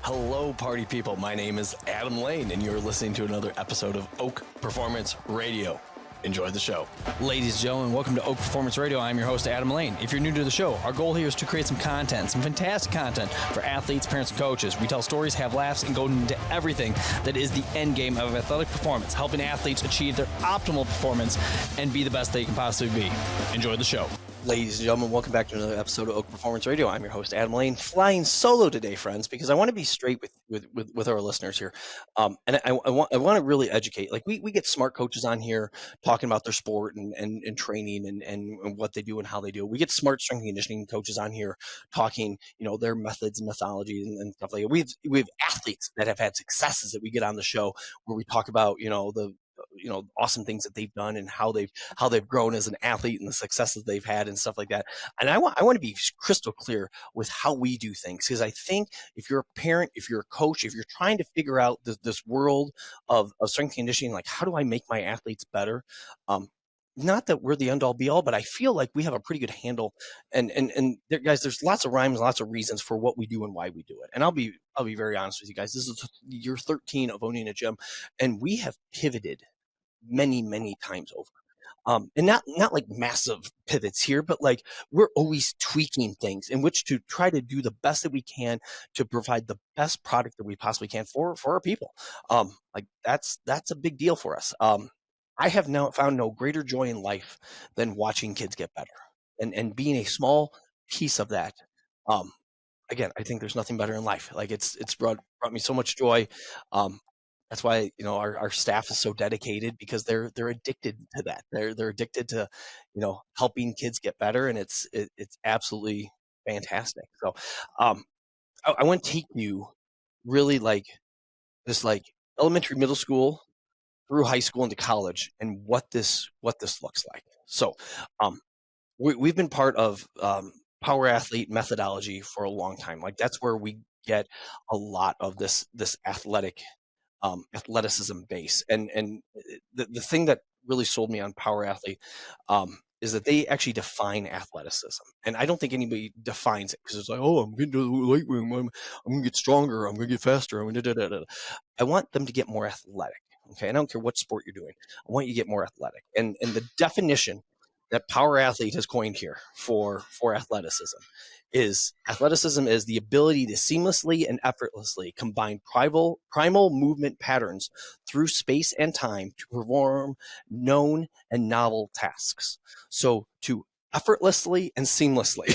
Hello, party people. My name is Adam Lane, and you're listening to another episode of Oak Performance Radio. Enjoy the show. Ladies and gentlemen, welcome to Oak Performance Radio. I'm your host, Adam Lane. If you're new to the show, our goal here is to create some content, some fantastic content for athletes, parents, and coaches. We tell stories, have laughs, and go into everything that is the end game of athletic performance, helping athletes achieve their optimal performance and be the best they can possibly be. Enjoy the show. Ladies and gentlemen, welcome back to another episode of Oak Performance Radio. I'm your host, Adam Lane, flying solo today, friends, because I want to be straight with our listeners here. And I want to really educate. Like we get smart coaches on here talking about their sport and training and what they do and how they do it. We get smart strength and conditioning coaches on here talking, their methods and methodologies and stuff like that. We have athletes that have had successes that we get on the show where we talk about, the awesome things that they've done and how they've grown as an athlete and the successes they've had and stuff like that. And I want to be crystal clear with how we do things, because I think if you're a parent, if you're a coach, if you're trying to figure out this world of strength and conditioning, like how do I make my athletes better? Not that we're the end all be all, but I feel like we have a pretty good handle. And there, guys, there's lots of rhymes, lots of reasons for what we do and why we do it. And I'll be very honest with you guys. This is year 13 of owning a gym, and we have pivoted many times over. And not like massive pivots here, but like we're always tweaking things in which to try to do the best that we can to provide the best product that we possibly can for our people. Like that's a big deal for us. I have now found no greater joy in life than watching kids get better and being a small piece of that. Again, I think there's nothing better in life. Like it's brought me so much joy. That's why our staff is so dedicated, because they're addicted to that. They're addicted to helping kids get better, and it's absolutely fantastic. So I want to take you really like this, like elementary, middle school through high school into college, and what this looks like. So we've been part of Power Athlete methodology for a long time. Like that's where we get a lot of this athletic athleticism base. And the thing that really sold me on Power Athlete is that they actually define athleticism. And I don't think anybody defines it, because it's like, oh, I'm getting to the weight room, I'm going to get stronger, I'm going to get faster, I want them to get more athletic. Okay, I don't care what sport you're doing. I want you to get more athletic. And the definition that Power Athlete has coined here for athleticism is the ability to seamlessly and effortlessly combine primal movement patterns through space and time to perform known and novel tasks. So to effortlessly and seamlessly.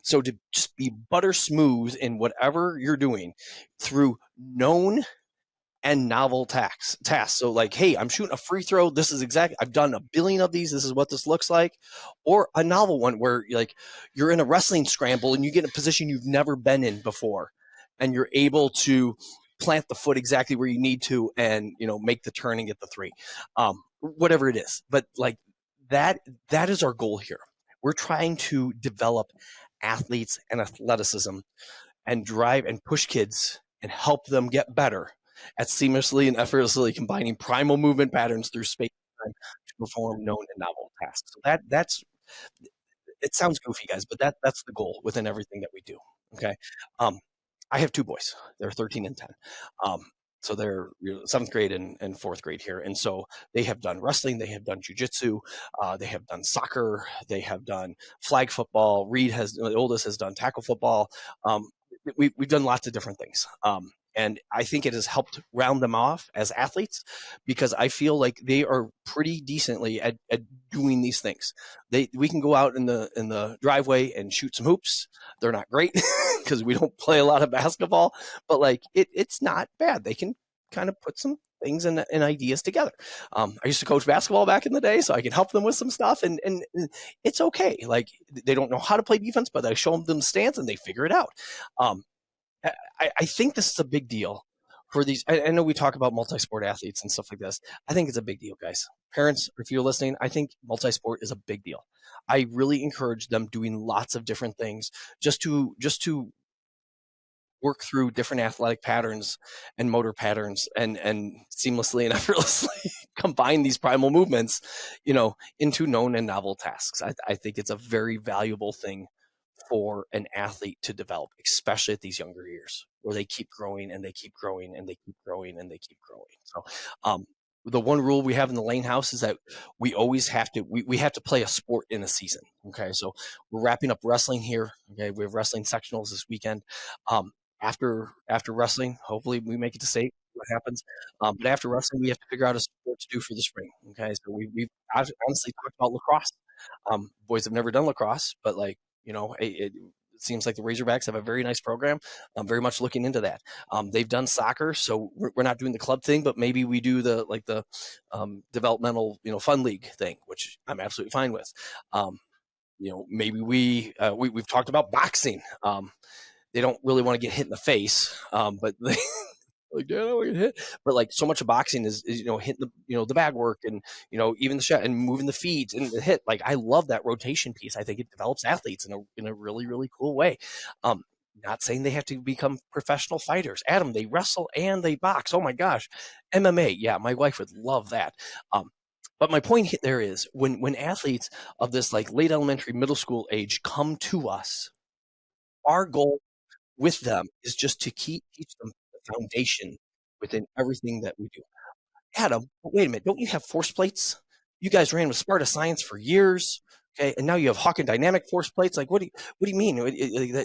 So to just be butter smooth in whatever you're doing through known and novel tasks. So like, hey, I'm shooting a free throw. This is I've done a billion of these. This is what this looks like. Or a novel one where like you're in a wrestling scramble and you get in a position you've never been in before, and you're able to plant the foot exactly where you need to and, make the turn and get the three, whatever it is. But like that is our goal here. We're trying to develop athletes and athleticism and drive and push kids and help them get better at seamlessly and effortlessly combining primal movement patterns through space and time to perform known and novel tasks. So that's it sounds goofy, guys, but that's the goal within everything that we do. Okay. I have two boys. They're 13 and 10. So they're seventh grade and fourth grade here. And so they have done wrestling, they have done jujitsu, they have done soccer, they have done flag football. Reed the oldest has done tackle football. We've done lots of different things. And I think it has helped round them off as athletes, because I feel like they are pretty decently at doing these things. We can go out in the driveway and shoot some hoops. They're not great because we don't play a lot of basketball, but like it's not bad. They can kind of put some things and ideas together. I used to coach basketball back in the day, so I can help them with some stuff, and it's okay. Like they don't know how to play defense, but I show them the stance and they figure it out. I think this is a big deal for these. I know we talk about multi-sport athletes and stuff like this. I think it's a big deal, guys. Parents, if you're listening, I think multi-sport is a big deal. I really encourage them doing lots of different things just to work through different athletic patterns and motor patterns and seamlessly and effortlessly combine these primal movements, into known and novel tasks. I think it's a very valuable thing for an athlete to develop, especially at these younger years. or they keep growing and they keep growing and they keep growing and they keep growing. So, the one rule we have in the Lane house is that we always have to we have to play a sport in a season. Okay, so we're wrapping up wrestling here. Okay, we have wrestling sectionals this weekend. After wrestling, hopefully we make it to state. What happens? But after wrestling, we have to figure out a sport to do for the spring. Okay, so we've honestly talked about lacrosse. Boys have never done lacrosse, but like it seems like the Razorbacks have a very nice program. I'm very much looking into that. They've done soccer, so we're not doing the club thing, but maybe we do the developmental fun league thing, which I'm absolutely fine with. Maybe we've talked about boxing. They don't really want to get hit in the face, but they, like, yeah, I don't want to get hit. But like so much of boxing is hitting the bag work and even the shot and moving the feet and the hit. Like I love that rotation piece. I think it develops athletes in a really really cool way. Not saying they have to become professional fighters. Adam, they wrestle and they box. Oh my gosh, MMA. Yeah, my wife would love that. But my point there is when athletes of this like late elementary, middle school age come to us, our goal with them is just to teach them the foundation within everything that we do. Adam, wait a minute, don't you have force plates? You guys ran with Sparta Science for years, okay, and now you have Hawken Dynamic force plates. Like, what do you mean?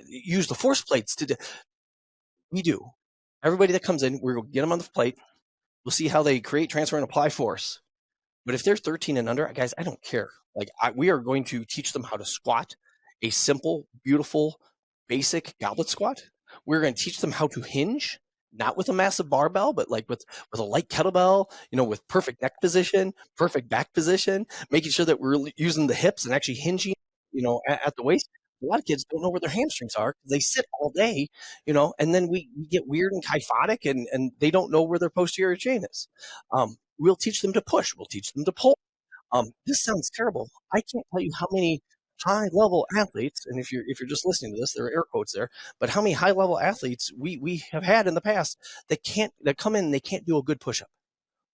Use the force plates to do. We do. Everybody that comes in, we're going to get them on the plate. We'll see how they create, transfer, and apply force. But if they're 13 and under, guys, I don't care. Like, we are going to teach them how to squat, a simple, beautiful, basic goblet squat. We're going to teach them how to hinge, not with a massive barbell, but like with a light kettlebell, with perfect neck position, perfect back position, making sure that we're using the hips and actually hinging, at the waist. A lot of kids don't know where their hamstrings are. They sit all day, and then we get weird and kyphotic and they don't know where their posterior chain is. We'll teach them to push. We'll teach them to pull. This sounds terrible. I can't tell you how many high-level athletes, and if you're just listening to this, there are air quotes there, but how many high-level athletes we have had in the past that come in and they can't do a good push-up,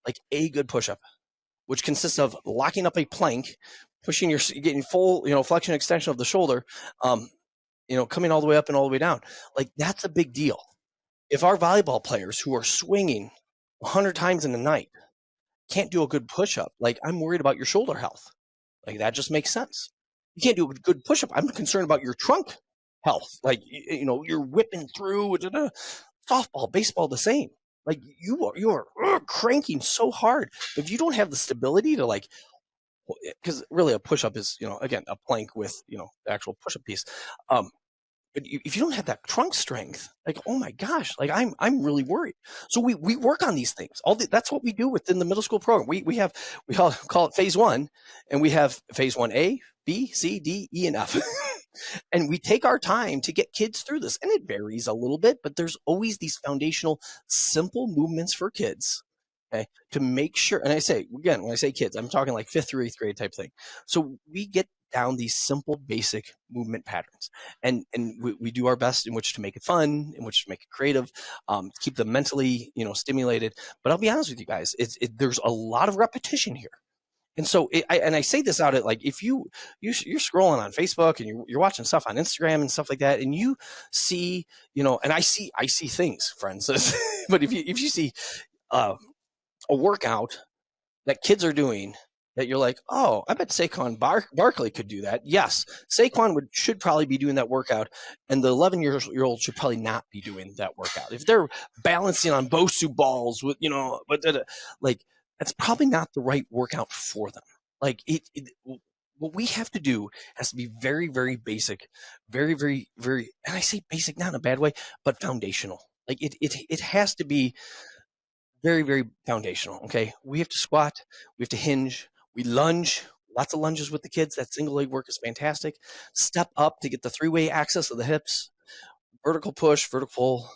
like a good push-up, which consists of locking up a plank, getting full, flexion extension of the shoulder, coming all the way up and all the way down. Like that's a big deal. If our volleyball players who are swinging 100 times in a night can't do a good push-up, like I'm worried about your shoulder health. Like that just makes sense. You can't do a good push-up. I'm concerned about your trunk health. Like, you're whipping through. Softball, baseball, the same. Like you are cranking so hard. But if you don't have the stability to because really a push-up is, again, a plank with, the actual push-up piece. But if you don't have that trunk strength, like, oh my gosh, like I'm really worried. So we work on these things. That's what we do within the middle school program. We call it phase 1, and we have phase 1A, B, C, D, E, and F. And we take our time to get kids through this. And it varies a little bit, but there's always these foundational, simple movements for kids. Okay, to make sure, and I say, again, when I say kids, I'm talking like 5th through 8th grade type thing. So we get down these simple, basic movement patterns, and we do our best in which to make it fun, in which to make it creative, keep them mentally, stimulated. But I'll be honest with you guys, there's a lot of repetition here. And so, I say this out at like, if you're scrolling on Facebook and you're watching stuff on Instagram and stuff like that, and you see, and I see things, friends. But if you see a workout that kids are doing that you're like, oh, I bet Saquon Barkley could do that. Yes, Saquon should probably be doing that workout, and the 11-year-old should probably not be doing that workout. If they're balancing on Bosu balls with, like that's probably not the right workout for them. Like what we have to do has to be very, very basic, very, very, very, and I say basic not in a bad way, but foundational. Like it has to be very, very foundational. Okay, we have to squat, we have to hinge, we lunge. Lots of lunges with the kids. That single leg work is fantastic. Step up to get the 3-way access of the hips. Vertical push, vertical pull,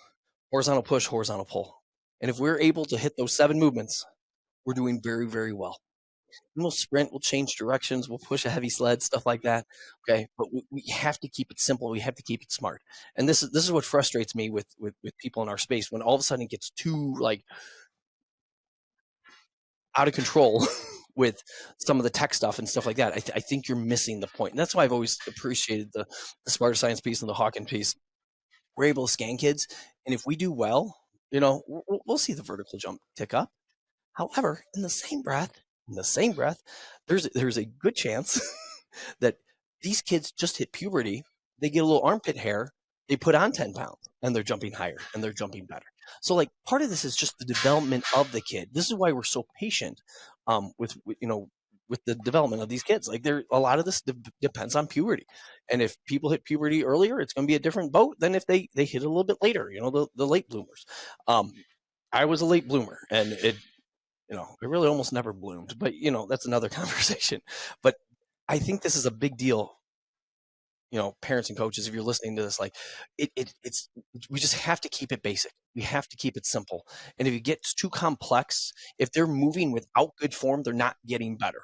horizontal push, horizontal pull. And if we're able to hit those 7 movements, we're doing very, very well. And we'll sprint, we'll change directions, we'll push a heavy sled, stuff like that. Okay, but we have to keep it simple. We have to keep it smart. And this is what frustrates me with people in our space, when all of a sudden it gets too like out of control with some of the tech stuff and stuff like that. I think you're missing the point. And that's why I've always appreciated the Sparta Science piece and the Hawken piece. we're able to scan kids, and if we do well, we'll see the vertical jump tick up. However, in the same breath, there's a good chance that these kids just hit puberty, they get a little armpit hair, they put on 10 pounds, and they're jumping higher and they're jumping better. So, like, part of this is just the development of the kid. This is why we're so patient with the development of these kids. Like, a lot of this depends on puberty, and if people hit puberty earlier, it's going to be a different boat than if they hit it a little bit later. The late bloomers. I was a late bloomer, and it really almost never bloomed, but that's another conversation. But I think this is a big deal. Parents and coaches, if you're listening to this, like it's we just have to keep it basic. We have to keep it simple. And if it gets too complex, if they're moving without good form, they're not getting better.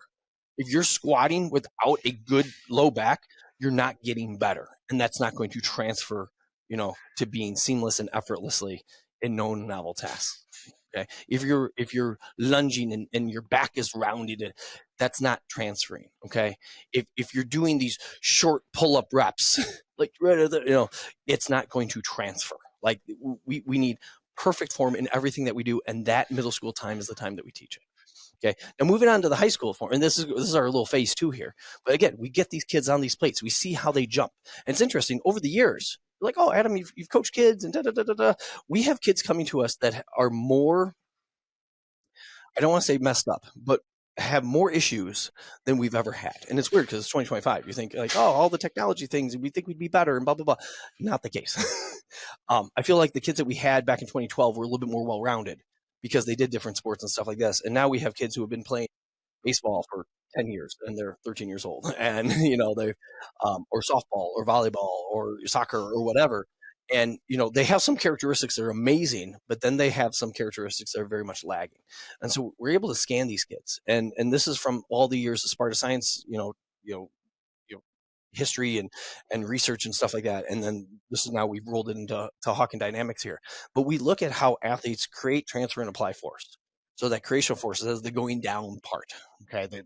If you're squatting without a good low back, you're not getting better. And that's not going to transfer, to being seamless and effortlessly in known novel tasks. Okay. If you're lunging and your back is rounded, that's not transferring. Okay. If you're doing these short pull-up reps, like, it's not going to transfer. Like, we need perfect form in everything that we do. And that middle school time is the time that we teach it. Okay. Now moving on to the high school form, and this is our little phase 2 here. But again, we get these kids on these plates. We see how they jump. And it's interesting, over the years, like, oh, Adam, you've coached kids and we have kids coming to us that are more, I don't want to say messed up, but have more issues than we've ever had. And it's weird because it's 2025. You think, like, oh, all the technology things, we think we'd be better and blah, blah, blah. Not the case. I feel like the kids that we had back in 2012 were a little bit more well-rounded because they did different sports and stuff like this. And now we have kids who have been playing baseball for 10 years and they're 13 years old, and they or softball or volleyball or soccer or whatever, and they have some characteristics that are amazing, but then they have some characteristics that are very much lagging. And so we're able to scan these kids, and this is from all the years of Sparta Science, history and research and stuff like that. And then this is now we've rolled it into Hawken Dynamics here. But we look at how athletes create, transfer, and apply force. So that creation of force is the going down part, okay, the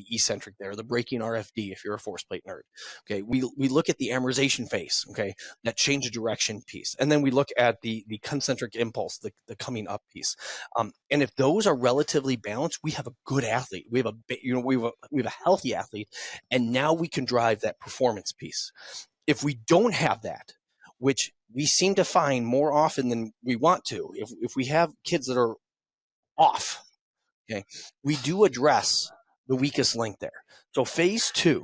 eccentric there, the breaking RFD if you're a force plate nerd. Okay, we look at the amortization phase, okay, that change of direction piece, and then we look at the concentric impulse, the coming up piece. And if those are relatively balanced, we have a good athlete. We have a healthy athlete, and now we can drive that performance piece. If we don't have that, which we seem to find more often than we want to, if we have kids that are off, okay, we do address the weakest link there. So phase 2,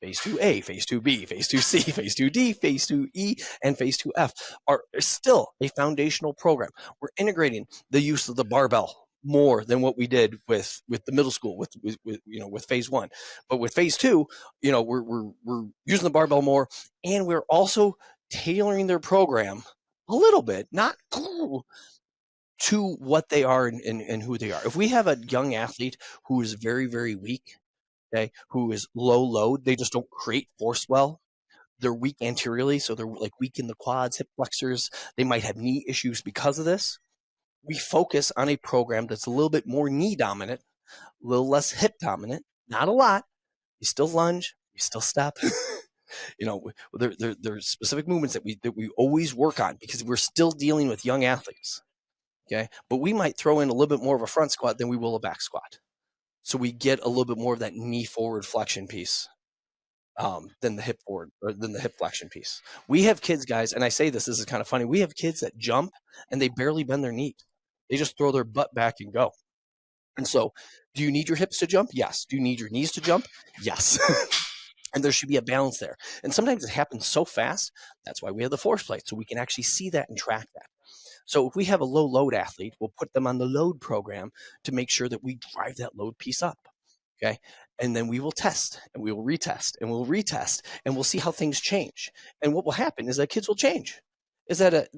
phase 2A, phase 2B, phase 2C, phase 2D, phase 2E, and phase 2F are still a foundational program. We're integrating the use of the barbell more than what we did with the middle school with phase 1. But with phase 2, we're using the barbell more, and we're also tailoring their program a little bit, not to what they are and who they are. If we have a young athlete who is very, very weak, okay, who is low load, they just don't create force well. They're weak anteriorly, so they're like weak in the quads, hip flexors. They might have knee issues because of this. We focus on a program that's a little bit more knee dominant, a little less hip dominant, not a lot. You still lunge, you still step. There's specific movements that we always work on because we're still dealing with young athletes. Okay, but we might throw in a little bit more of a front squat than we will a back squat. So we get a little bit more of that knee forward flexion piece than the hip forward or than the hip flexion piece. We have kids, guys, and I say this is kind of funny. We have kids that jump and they barely bend their knee. They just throw their butt back and go. And so, do you need your hips to jump? Yes. Do you need your knees to jump? Yes. And there should be a balance there. And sometimes it happens so fast. That's why we have the force plate, so we can actually see that and track that. So if we have a low load athlete, we'll put them on the load program to make sure that we drive that load piece up. Okay. And then we will test and we will retest and we'll retest and we'll see how things change. And what will happen is that kids will change. Is that a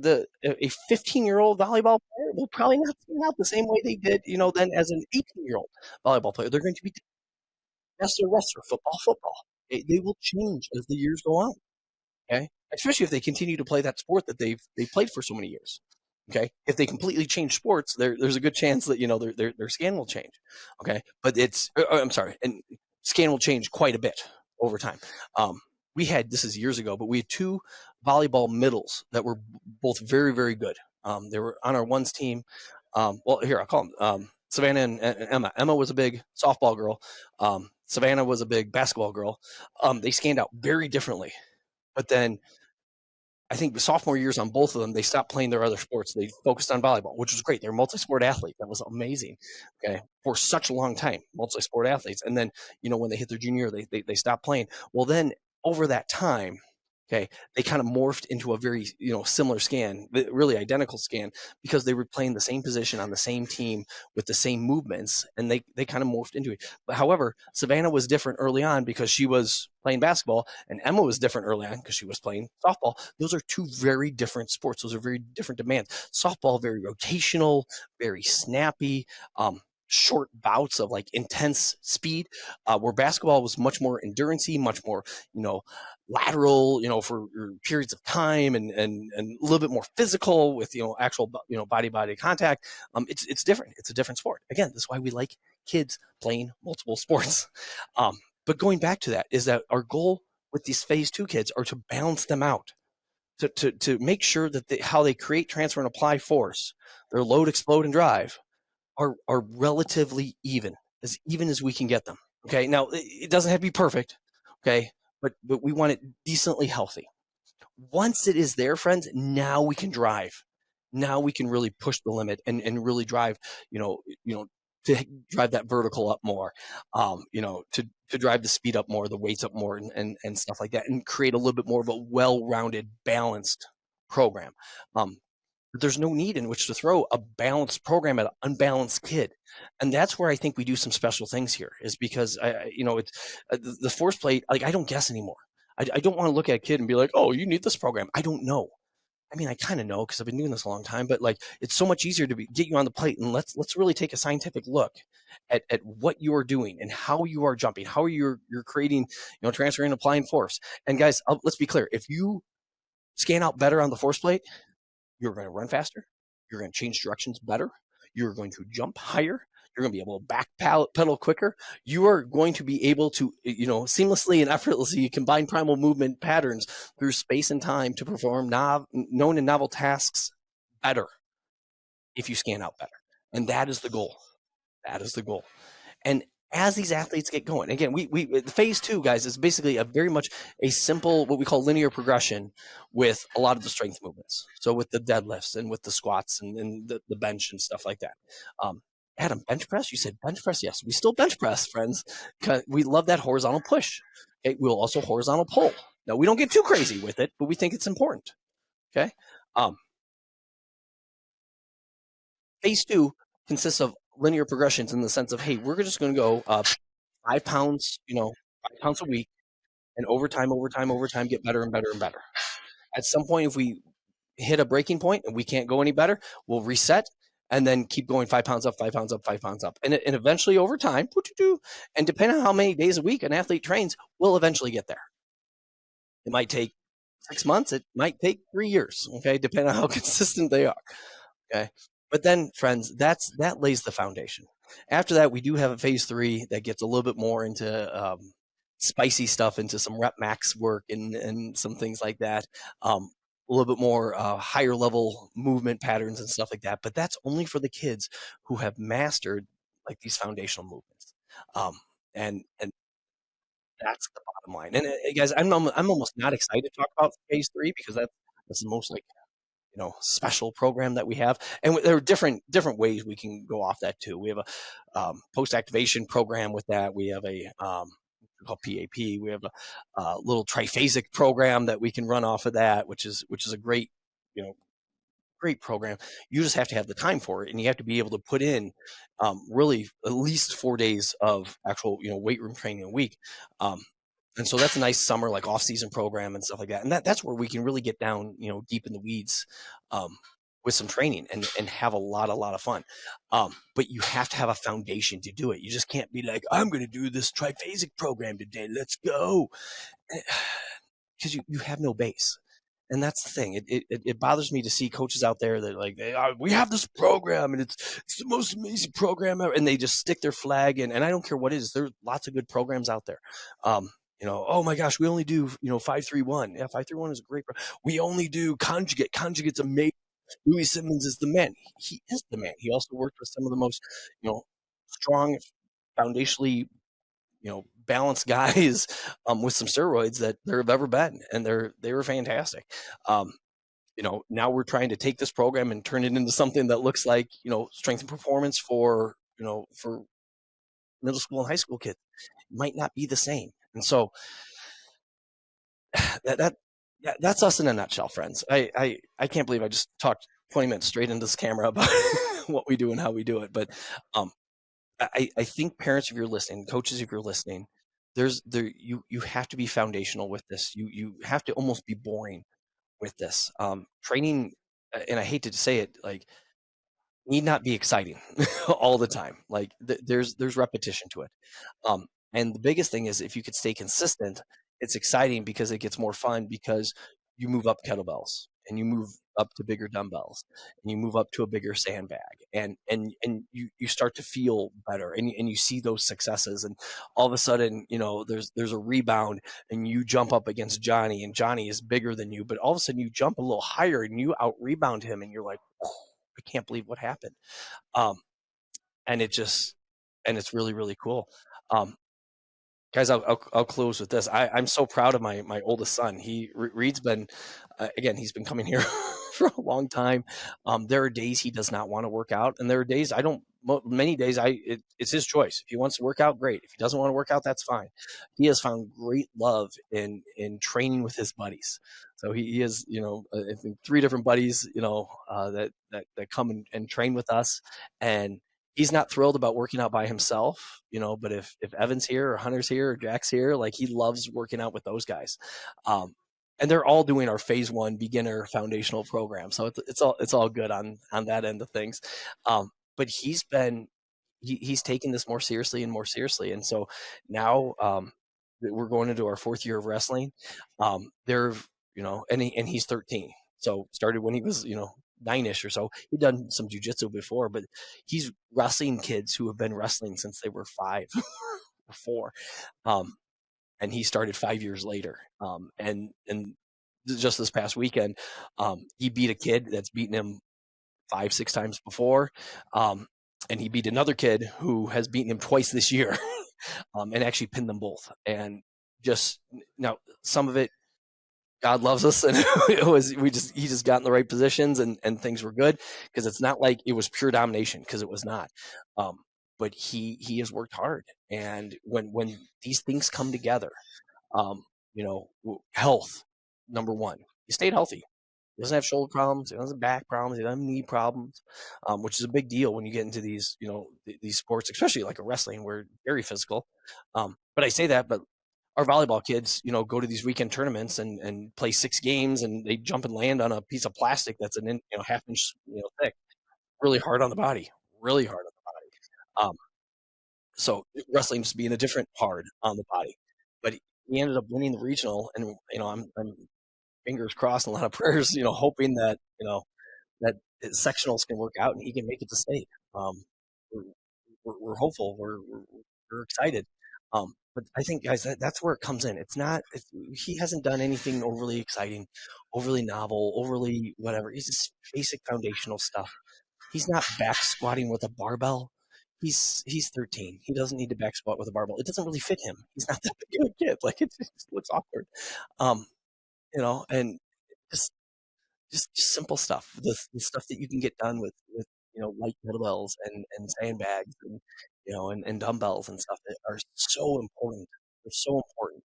15-year-old volleyball player will probably not turn out the same way they did, then as an 18-year-old volleyball player. They're going to be wrestler, football. They will change as the years go on. Okay. Especially if they continue to play that sport that they've played for so many years. Okay, if they completely change sports, there's a good chance that their scan will change. Okay, but I'm sorry, and scan will change quite a bit over time. We had, this is years ago, but we had 2 volleyball middles that were both very, very good. They were on our ones team. Well, here I'll call them Savannah and Emma. Emma was a big softball girl. Savannah was a big basketball girl. They scanned out very differently. But then I think the sophomore years on both of them, they stopped playing their other sports. They focused on volleyball, which was great. They're multi-sport athletes. That was amazing. Okay, for such a long time, multi-sport athletes. And then when they hit their junior year, they stopped playing. Well, then over that time, okay, they kind of morphed into a very similar scan, really identical scan, because they were playing the same position on the same team with the same movements, and they kind of morphed into it. But however, Savannah was different early on because she was playing basketball, and Emma was different early on because she was playing softball. Those are two very different sports. Those are very different demands. Softball, very rotational, very snappy. Short bouts of like intense speed, where basketball was much more endurancey, much more lateral, for periods of time, and a little bit more physical with actual body contact. It's different. It's a different sport. Again, that's why we like kids playing multiple sports. But going back to that is that our goal with these phase 2 kids are to balance them out, to make sure that how they create, transfer, and apply force, their load, explode, and drive are relatively even as we can get them. Okay, now it doesn't have to be perfect. Okay, but we want it decently healthy. Once it is there, friends, now we can drive. Now we can really push the limit and really drive. To drive that vertical up more. To drive the speed up more, the weights up more, and stuff like that, and create a little bit more of a well-rounded, balanced program. There's no need in which to throw a balanced program at an unbalanced kid. And that's where I think we do some special things here, is because, it's the force plate, like I don't guess anymore. I don't want to look at a kid and be like, oh, you need this program. I don't know. I mean, I kind of know because I've been doing this a long time, but like, it's so much easier to get you on the plate and let's really take a scientific look at what you are doing and how you are jumping, how you're creating, transferring, applying force. And guys, let's be clear. If you scan out better on the force plate, you're going to run faster. You're going to change directions better. You're going to jump higher. You're going to be able to back pedal quicker. You are going to be able to, seamlessly and effortlessly combine primal movement patterns through space and time to perform known and novel tasks better if you scan out better. And that is the goal. That is the goal. And as these athletes get going, again, we phase 2, guys, is basically very much a simple, what we call linear progression with a lot of the strength movements. So with the deadlifts and with the squats and the bench and stuff like that. Adam, bench press? You said bench press? Yes, we still bench press, friends. We love that horizontal push. Okay, we'll also horizontal pull. Now, we don't get too crazy with it, but we think it's important. Okay. Phase 2 consists of linear progressions in the sense of, hey, we're just going to go 5 pounds, 5 pounds a week, and over time, get better and better and better. At some point, if we hit a breaking point and we can't go any better, we'll reset and then keep going 5 pounds up, 5 pounds up, 5 pounds up. And eventually over time, and depending on how many days a week an athlete trains, we'll eventually get there. It might take 6 months. It might take 3 years, okay, depending on how consistent they are, okay? But then, friends, that lays the foundation. After that, we do have a phase 3 that gets a little bit more into spicy stuff, into some rep max work and some things like that. A little bit more higher level movement patterns and stuff like that. But that's only for the kids who have mastered like these foundational movements. And that's the bottom line. And guys, I'm almost not excited to talk about phase 3 because that's the most like special program that we have. And there are different ways we can go off that too. We have a post-activation program with that. We have a called PAP. We have a little triphasic program that we can run off of that, which is a great, great program. You just have to have the time for it, and you have to be able to put in really at least 4 days of actual, weight room training a week. And so that's a nice summer, like off-season program and stuff like that. And that's where we can really get down, deep in the weeds with some training and have a lot of fun. But you have to have a foundation to do it. You just can't be like, I'm going to do this triphasic program today. Let's go. Because you have no base. And that's the thing. It bothers me to see coaches out there that like, we have this program and it's the most amazing program ever. And they just stick their flag in. And I don't care what it is. There are lots of good programs out there. Oh my gosh, we only do 5-3-1. Yeah, 5-3-1 is a great. We only do conjugate. Conjugate's amazing. Louis Simmons is the man. He is the man. He also worked with some of the most strong, foundationally balanced guys with some steroids that there have ever been, and they were fantastic. Now we're trying to take this program and turn it into something that looks like strength and performance for middle school and high school kids. It might not be the same, and so that that's us in a nutshell, friends. I can't believe I just talked 20 minutes straight into this camera about what we do and how we do it, but um, I think parents, if you're listening, coaches, if you're listening, you have to be foundational with this. You have to almost be boring with this. Training, and I hate to say it, like, need not be exciting all the time. Like there's repetition to it. Um, and the biggest thing is if you could stay consistent, it's exciting because it gets more fun because you move up kettlebells and you move up to bigger dumbbells and you move up to a bigger sandbag and you start to feel better and you see those successes and all of a sudden there's a rebound and you jump up against Johnny and Johnny is bigger than you, but all of a sudden you jump a little higher and you out rebound him and you're like, I can't believe what happened. Um, and it's really, really cool. Um, guys, I'll close with this. I'm so proud of my oldest son. Reed's been, again, he's been coming here for a long time. There are days he does not want to work out, and there are days I don't. Many days it's his choice. If he wants to work out, great. If he doesn't want to work out, that's fine. He has found great love in training with his buddies. So he has, I think 3 different buddies, that come and train with us, and he's not thrilled about working out by himself, but if Evan's here or Hunter's here or Jack's here, like he loves working out with those guys. And they're all doing our phase 1 beginner foundational program. So it's all good on that end of things. But he's taken this more seriously and more seriously. And so now, we're going into our 4th year of wrestling. They're, and he's 13. So started when he was, 9-ish or so. He'd done some jujitsu before, but he's wrestling kids who have been wrestling since they were 5 or 4. And he started 5 years later. And just this past weekend, he beat a kid that's beaten him 5-6 times before. And he beat another kid who has beaten him twice this year, and actually pinned them both. And just now, some of it, God loves us, and he just got in the right positions, and things were good because it's not like it was pure domination because it was not. But he has worked hard, and when these things come together, health, number one, he stayed healthy. He doesn't have shoulder problems. He doesn't have back problems. He doesn't have knee problems, which is a big deal when you get into these, these sports, especially like a wrestling, where very physical. But I say that, but our volleyball kids, go to these weekend tournaments and play 6 games, and they jump and land on a piece of plastic that's half inch, thick, really hard on the body, really hard on the body. So wrestling just being a different hard on the body, but he ended up winning the regional, and I'm fingers crossed and a lot of prayers, hoping that that his sectionals can work out and he can make it to state. We're, we're hopeful. We're excited. But I think, guys, that's where it comes in. He hasn't done anything overly exciting, overly novel, overly whatever. He's just basic foundational stuff. He's not back squatting with a barbell. He's 13. He doesn't need to back squat with a barbell. It doesn't really fit him. He's not that big of a kid. Like it just looks awkward. Um, and just just simple stuff, the stuff that you can get done with light kettlebells and sandbags and dumbbells and stuff that are so important. They're so important.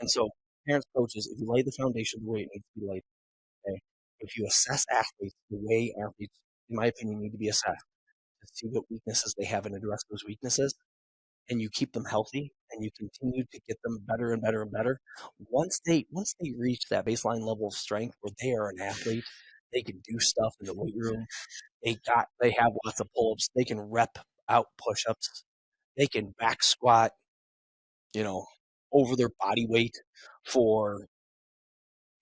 And so, parents, coaches, if you lay the foundation the way it needs to be laid, okay, if you assess athletes the way athletes, in my opinion, need to be assessed to see what weaknesses they have and address those weaknesses, and you keep them healthy and you continue to get them better and better and better, once they reach that baseline level of strength where they are an athlete, they can do stuff in the weight room. They have lots of pull-ups. They can rep out push-ups. They can back squat, you know, over their body weight for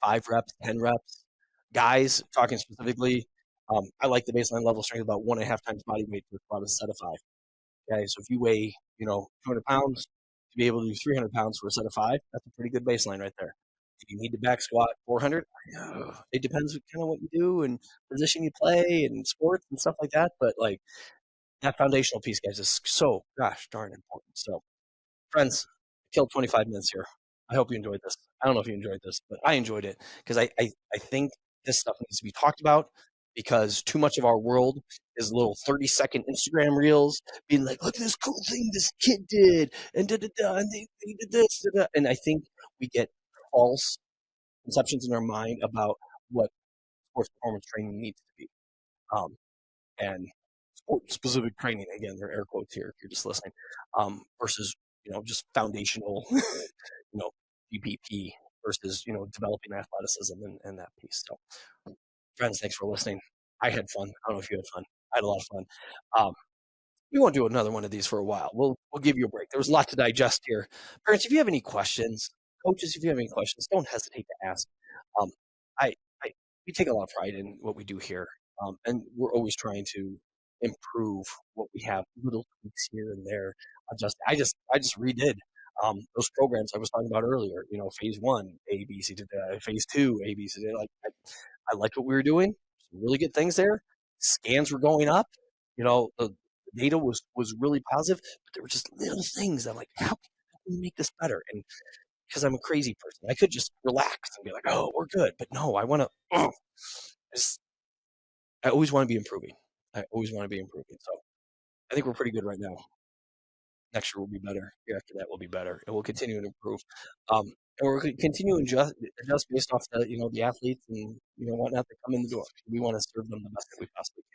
5 reps, 10 reps. Guys, talking specifically, I like the baseline level of strength about 1.5 times body weight to squat a set of 5. Okay, so if you weigh, 200 pounds, be able to do 300 pounds for a set of 5, that's a pretty good baseline right there. Do you need to back squat 400? It depends kind of what you do and position you play and sports and stuff like that. But like that foundational piece, guys, is so gosh darn important. So, friends, killed 25 minutes here. I hope you enjoyed this. I don't know if you enjoyed this, but I enjoyed it because I think this stuff needs to be talked about because too much of our world is little 30-second Instagram reels being like, look at this cool thing this kid did, and da-da-da, and they did this, da-da. And I think we get false conceptions in our mind about what sports performance training needs to be. And sport-specific training, again, they're air quotes here if you're just listening, versus, just foundational, GPP versus, developing athleticism and that piece. So, friends, thanks for listening. I had fun. I don't know if you had fun. I had a lot of fun. We won't do another one of these for a while. We'll give you a break. There was a lot to digest here. Parents, if you have any questions, coaches, if you have any questions, don't hesitate to ask. We take a lot of pride in what we do here, and we're always trying to improve what we have, little tweaks here and there. I just redid those programs I was talking about earlier. Phase 1, A, B, C, phase 2, A, B, C. Like I liked what we were doing. Some really good things there. Scans were going up. The data was really positive, but there were just little things. I'm like, how can we make this better? And because I'm a crazy person, I could just relax and be like, oh, we're good. But no, I want to. I always want to be improving. So I think we're pretty good right now. Next year will be better. Year after that will be better, and we'll continue to improve. And we're continuing to adjust based off the athletes and whatnot that come in the door. We want to serve them the best that we possibly can.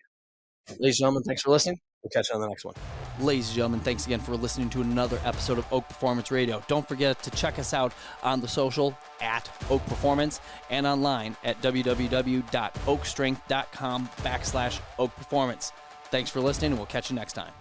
Ladies and gentlemen, thanks for listening. We'll catch you on the next one. Ladies and gentlemen, thanks again for listening to another episode of Oak Performance Radio. Don't forget to check us out on the social at Oak Performance and online at www.oakstrength.com/Oak Performance. Thanks for listening, and we'll catch you next time.